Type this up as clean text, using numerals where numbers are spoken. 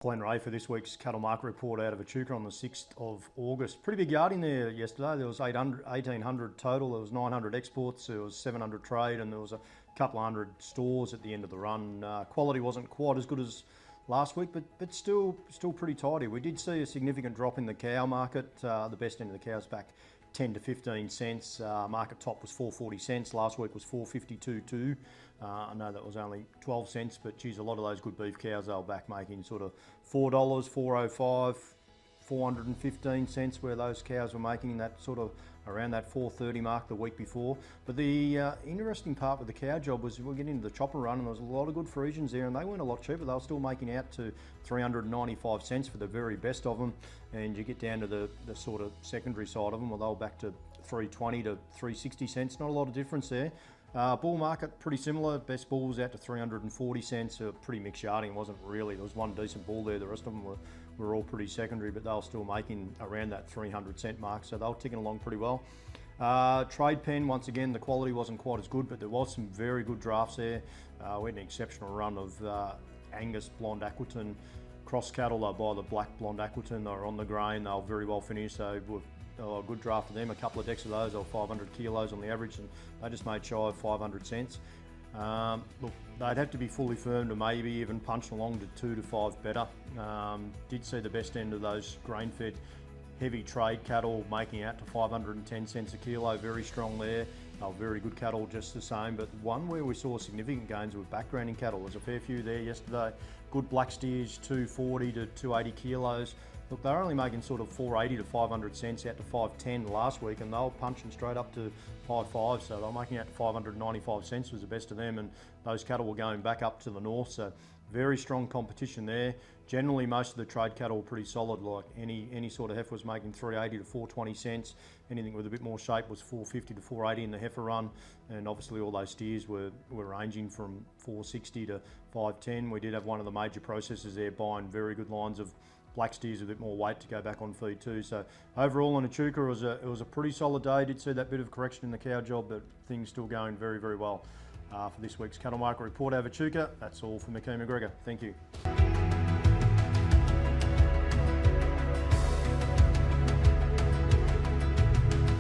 Glen Ray for this week's cattle market report out of Echuca on the 6th of August. Pretty big yard in there yesterday. There was 1,800 total, there was 900 exports, there was 700 trade, and there was a couple of hundred stores at the end of the run. Quality wasn't quite as good as last week, but still pretty tidy. We did see a significant drop in the cow market. The best end of the cows back 10 to 15 cents. Market top was 440 cents. Last week was 452.2. I know that was only 12 cents, but geez, a lot of those good beef cows, they were back making sort of $4, $4.05, 415 cents, where those cows were making that sort of around that 430 mark the week before. But the interesting part with the cow job was we're getting into the chopper run, and there was a lot of good Friesians there, and they weren't a lot cheaper. They were still making out to 395 cents for the very best of them, and you get down to the sort of secondary side of them, well, they were back to 320 to 360 cents. Not a lot of difference there. Bull market, pretty similar. Best bull was out to 340 cents. Pretty mixed yarding, wasn't really. There was one decent bull there. The rest of them were all pretty secondary, but they were still making around that 300 cent mark, so they were ticking along pretty well. Trade pen, once again, the quality wasn't quite as good, but there was some very good drafts there. We had an exceptional run of Angus Blonde Aquitaine cross cattle. They buy the black Blonde Aquitaine. They were on the grain. They were very well finished, so a good draft of them. A couple of decks of those, they were 500 kilos on the average, and they just made shy of 500 cents. Look, they'd have to be fully firmed to maybe even punch along to 2 to 5 better. Did see the best end of those grain-fed heavy trade cattle making out to 510 cents a kilo, very strong there. They were very good cattle just the same, but one where we saw significant gains with backgrounding cattle. There was a fair few there yesterday. Good black steers, 240 to 280 kilos. Look, they're only making sort of 480 to 500 cents out to 510 last week, and they were punching straight up to high five, so they were making out to 595 cents was the best of them, and those cattle were going back up to the north, so very strong competition there. Generally, most of the trade cattle were pretty solid, like any sort of heifer was making 380 to 420 cents. Anything with a bit more shape was 450 to 480 in the heifer run, and obviously all those steers were ranging from 460 to 510. We did have one of the major processors there buying very good lines of black steers with a bit more weight to go back on feed too. So overall on Echuca, it was a pretty solid day. Did see that bit of correction in the cow job, but things still going very, very well. For this week's cattle market report out of Echuca, that's all from McKee McGregor. Thank you.